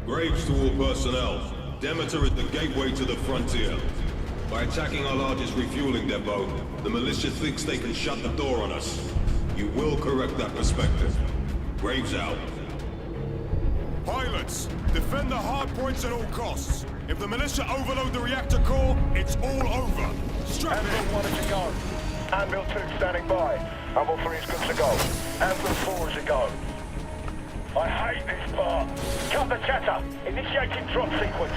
Graves to all personnel. Demeter is the gateway to the frontier. By attacking our largest refueling depot, the militia thinks they can shut the door on us. You will correct that perspective. Graves out. Pilots, defend the hard points at all costs. If the militia overload the reactor core, it's all over. Strap in. Anvil 1 is a go. Anvil 2 standing by. Anvil 3 is good to go. Anvil 4 is a go. I hate this part. Cut the chatter. Initiating drop sequence.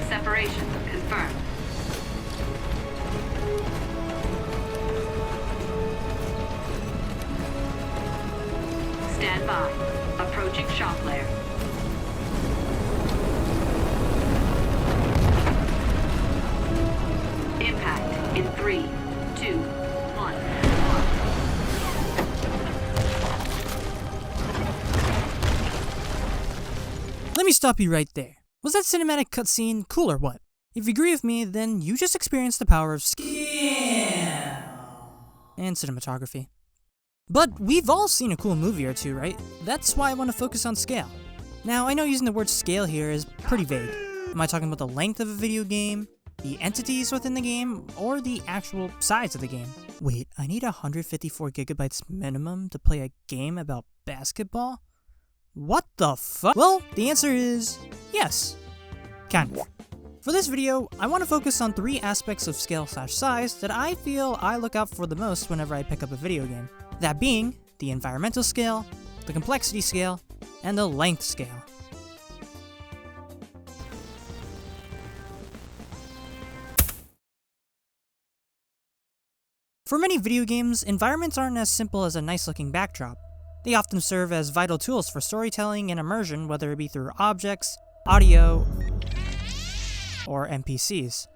Separation confirmed. Stand by. Approaching shock layer. Impact in 3, 2, 1. Let me stop you right there. Was that cinematic cutscene cool or what? If you agree with me, then you just experienced the power of scale and cinematography. But we've all seen a cool movie or two, right? That's why I want to focus on scale. Now, I know using the word scale here is pretty vague. Am I talking about the length of a video game, the entities within the game, or the actual size of the game? Wait, I need 154 gigabytes minimum to play a game about basketball? What the fuck? Well, the answer is yes. Kind of. For this video, I want to focus on 3 aspects of scale/size that I feel I look out for the most whenever I pick up a video game. That being the environmental scale, the complexity scale, and the length scale. For many video games, environments aren't as simple as a nice looking backdrop. They often serve as vital tools for storytelling and immersion, whether it be through objects, audio, or NPCs.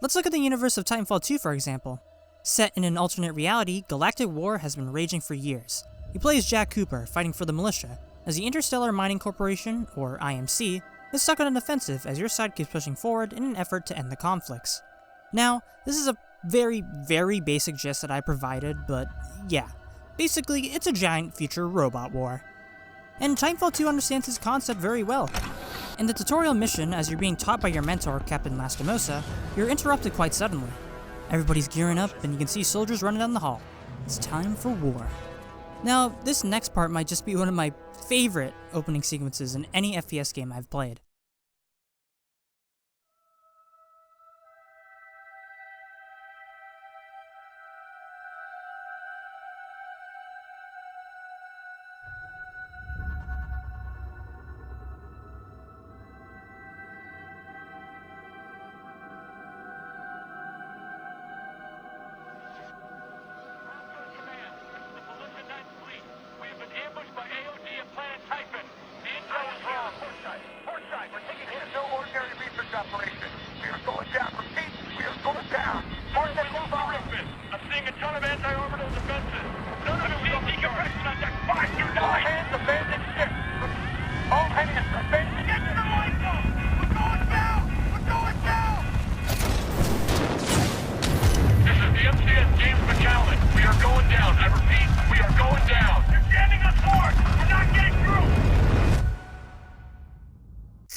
Let's look at the universe of Titanfall 2 for example. Set in an alternate reality, galactic war has been raging for years. You play as Jack Cooper, fighting for the militia, as the Interstellar Mining Corporation, or IMC, is stuck on an offensive as your side keeps pushing forward in an effort to end the conflicts. Now, this is a very, very basic gist that I provided, but yeah. Basically, it's a giant future robot war. And Titanfall 2 understands this concept very well. In the tutorial mission, as you're being taught by your mentor, Captain Lastimosa, you're interrupted quite suddenly. Everybody's gearing up, and you can see soldiers running down the hall. It's time for war. Now, this next part might just be one of my favorite opening sequences in any FPS game I've played.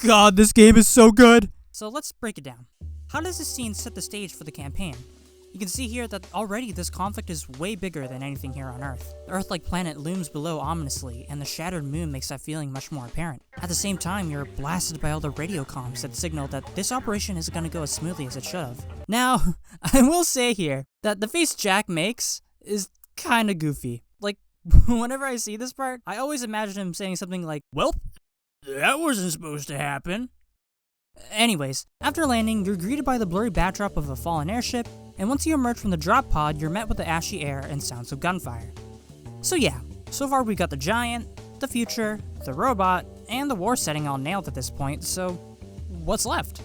God, this game is so good! So let's break it down. How does this scene set the stage for the campaign? You can see here that already this conflict is way bigger than anything here on Earth. The Earth-like planet looms below ominously, and the shattered moon makes that feeling much more apparent. At the same time, you're blasted by all the radio comms that signal that this operation isn't going to go as smoothly as it should have. Now, I will say here that the face Jack makes is kinda goofy. Like, whenever I see this part, I always imagine him saying something like, "Welp, that wasn't supposed to happen." Anyways, after landing, you're greeted by the blurry backdrop of a fallen airship, and once you emerge from the drop pod, you're met with the ashy air and sounds of gunfire. So yeah, so far we got the giant, the future, the robot, and the war setting all nailed at this point, so what's left?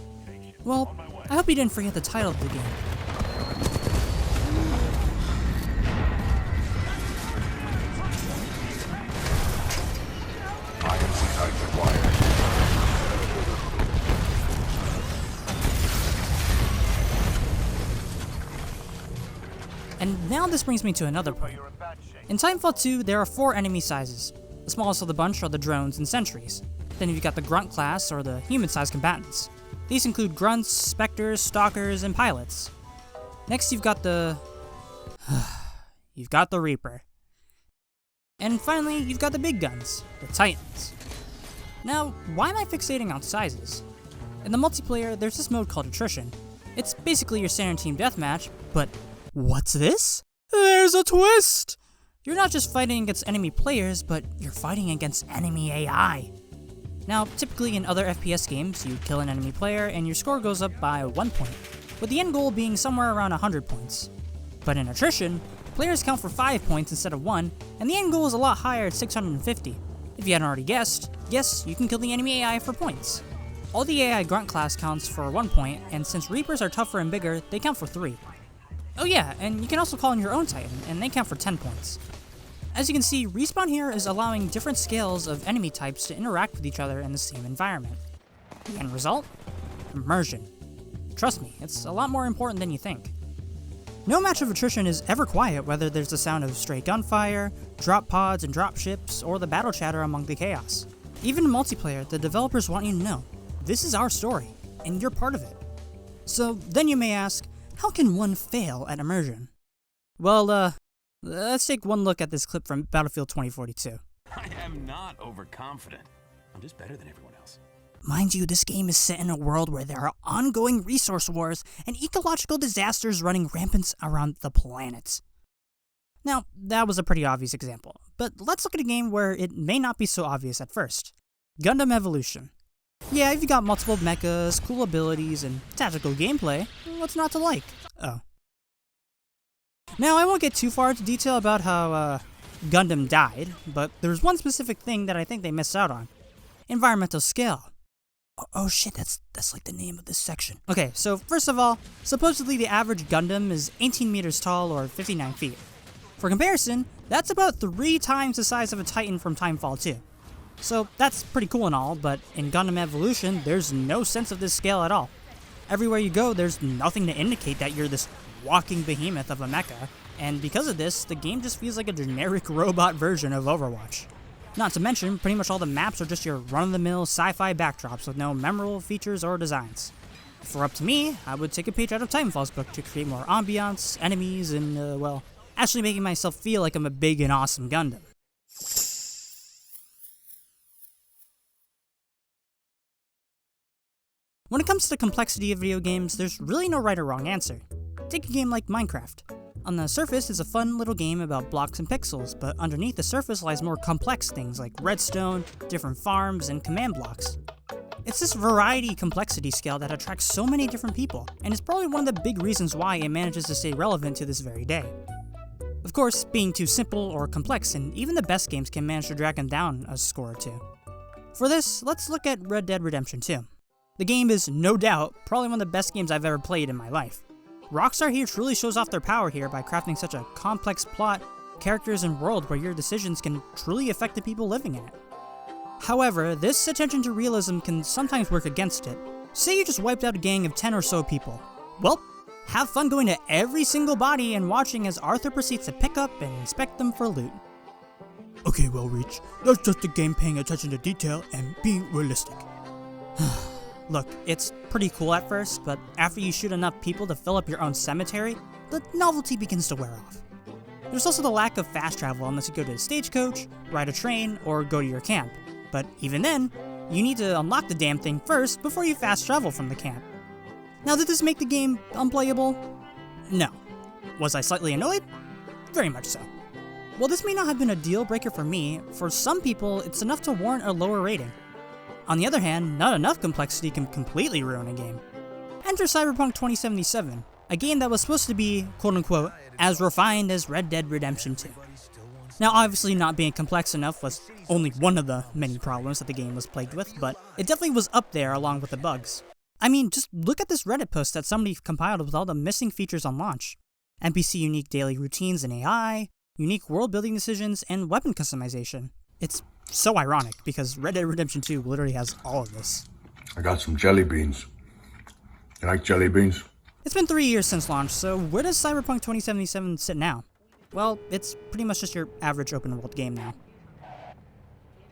Well, I hope you didn't forget the title of the game. And now this brings me to another point. In Titanfall 2, there are 4 enemy sizes. The smallest of the bunch are the drones and sentries. Then you've got the grunt class, or the human-sized combatants. These include grunts, specters, stalkers, and pilots. Next you've got the... you've got the Reaper. And finally, you've got the big guns, the Titans. Now, why am I fixating on sizes? In the multiplayer, there's this mode called Attrition. It's basically your standard team deathmatch, but what's this? There's a twist! You're not just fighting against enemy players, but you're fighting against enemy AI. Now, typically in other FPS games, you kill an enemy player and your score goes up by 1 point, with the end goal being somewhere around 100 points. But in Attrition, players count for 5 points instead of 1, and the end goal is a lot higher at 650. If you hadn't already guessed, yes, you can kill the enemy AI for points. All the AI grunt class counts for 1 point, and since Reapers are tougher and bigger, they count for 3. Oh yeah, and you can also call in your own Titan, and they count for 10 points. As you can see, Respawn here is allowing different scales of enemy types to interact with each other in the same environment. The end result? Immersion. Trust me, it's a lot more important than you think. No match of Attrition is ever quiet, whether there's the sound of stray gunfire, drop pods and drop ships, or the battle chatter among the chaos. Even in multiplayer, the developers want you to know, this is our story, and you're part of it. So then you may ask, how can one fail at immersion? Well, let's take one look at this clip from Battlefield 2042. I am not overconfident. I'm just better than everyone else. Mind you, this game is set in a world where there are ongoing resource wars and ecological disasters running rampant around the planet. Now, that was a pretty obvious example, but let's look at a game where it may not be so obvious at first. Gundam Evolution. Yeah, if you got multiple mechas, cool abilities, and tactical gameplay, what's not to like? Oh. Now, I won't get too far into detail about how, Gundam died, but there's one specific thing that I think they missed out on. Environmental scale. Oh shit, that's like the name of this section. Okay, so first of all, supposedly the average Gundam is 18 meters tall or 59 feet. For comparison, that's about 3 times the size of a Titan from Timefall 2. So that's pretty cool and all, but in Gundam Evolution, there's no sense of this scale at all. Everywhere you go, there's nothing to indicate that you're this walking behemoth of a mecha, and because of this, the game just feels like a generic robot version of Overwatch. Not to mention, pretty much all the maps are just your run-of-the-mill sci-fi backdrops with no memorable features or designs. If it were up to me, I would take a page out of Timefall's book to create more ambiance, enemies, and, well, actually making myself feel like I'm a big and awesome Gundam. When it comes to the complexity of video games, there's really no right or wrong answer. Take a game like Minecraft. On the surface, it's a fun little game about blocks and pixels, but underneath the surface lies more complex things like redstone, different farms, and command blocks. It's this variety complexity scale that attracts so many different people, and is probably one of the big reasons why it manages to stay relevant to this very day. Of course, being too simple or complex, and even the best games can manage to drag them down a score or two. For this, let's look at Red Dead Redemption 2. The game is, no doubt, probably one of the best games I've ever played in my life. Rockstar here truly shows off their power here by crafting such a complex plot, characters, and world where your decisions can truly affect the people living in it. However, this attention to realism can sometimes work against it. Say you just wiped out a gang of 10 or so people. Well, have fun going to every single body and watching as Arthur proceeds to pick up and inspect them for loot. Okay, well, Reach, that's just the game paying attention to detail and being realistic. Look, it's pretty cool at first, but after you shoot enough people to fill up your own cemetery, the novelty begins to wear off. There's also the lack of fast travel unless you go to a stagecoach, ride a train, or go to your camp. But even then, you need to unlock the damn thing first before you fast travel from the camp. Now, did this make the game unplayable? No. Was I slightly annoyed? Very much so. While this may not have been a deal breaker for me, for some people it's enough to warrant a lower rating. On the other hand, not enough complexity can completely ruin a game. Enter Cyberpunk 2077, a game that was supposed to be, quote-unquote, as refined as Red Dead Redemption 2. Now, obviously not being complex enough was only one of the many problems that the game was plagued with, but it definitely was up there along with the bugs. I mean, just look at this Reddit post that somebody compiled with all the missing features on launch. NPC unique daily routines and AI, unique world building decisions, and weapon customization. It's so ironic, because Red Dead Redemption 2 literally has all of this. I got some jelly beans. You like jelly beans? It's been 3 years since launch, so where does Cyberpunk 2077 sit now? Well, it's pretty much just your average open world game now.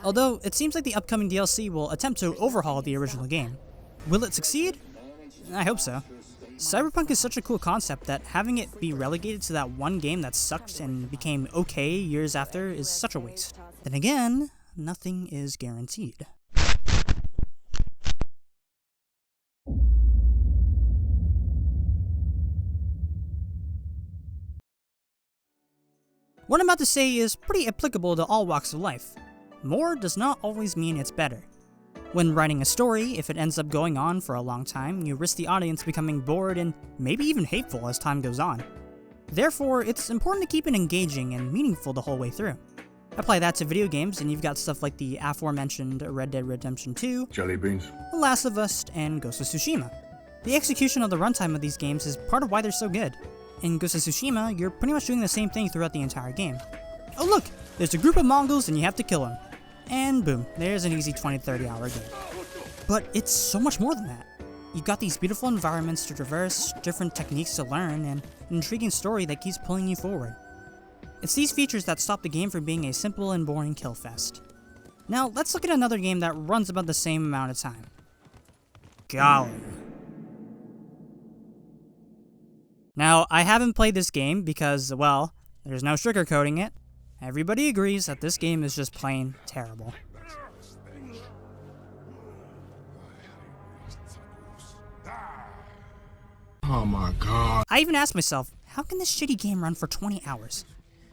Although, it seems like the upcoming DLC will attempt to overhaul the original game. Will it succeed? I hope so. Cyberpunk is such a cool concept that having it be relegated to that one game that sucked and became okay years after is such a waste. Then again, nothing is guaranteed. What I'm about to say is pretty applicable to all walks of life. More does not always mean it's better. When writing a story, if it ends up going on for a long time, you risk the audience becoming bored and maybe even hateful as time goes on. Therefore, it's important to keep it engaging and meaningful the whole way through. Apply that to video games and you've got stuff like the aforementioned Red Dead Redemption 2, Jelly beans. The Last of Us, and Ghost of Tsushima. The execution of the runtime of these games is part of why they're so good. In Ghost of Tsushima, you're pretty much doing the same thing throughout the entire game. Oh look, there's a group of Mongols and you have to kill them. And boom, there's an easy 20-30 hour game. But it's so much more than that. You've got these beautiful environments to traverse, different techniques to learn, and an intriguing story that keeps pulling you forward. It's these features that stop the game from being a simple and boring kill fest. Now, let's look at another game that runs about the same amount of time. Golly. Now, I haven't played this game because, well, there's no sugarcoating it. Everybody agrees that this game is just plain terrible. Oh my god. I even asked myself, how can this shitty game run for 20 hours?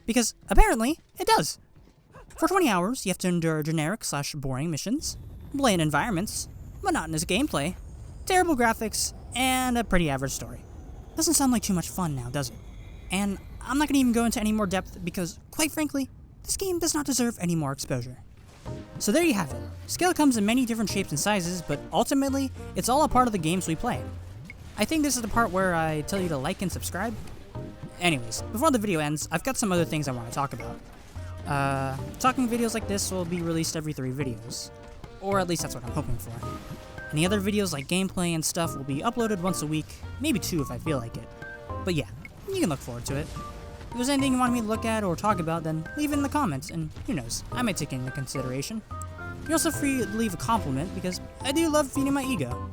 Because apparently, it does. For 20 hours, you have to endure generic/boring missions, bland environments, monotonous gameplay, terrible graphics, and a pretty average story. Doesn't sound like too much fun now, does it? And I'm not going to even go into any more depth because, quite frankly, this game does not deserve any more exposure. So there you have it. Skill comes in many different shapes and sizes, but ultimately, it's all a part of the games we play. I think this is the part where I tell you to like and subscribe. Anyways, before the video ends, I've got some other things I want to talk about. Talking videos like this will be released every 3 videos. Or at least that's what I'm hoping for. Any other videos like gameplay and stuff will be uploaded once a week, maybe 2 if I feel like it. But yeah, you can look forward to it. If there's anything you want me to look at or talk about, then leave it in the comments, and who knows, I might take it into consideration. You're also free to leave a compliment, because I do love feeding my ego.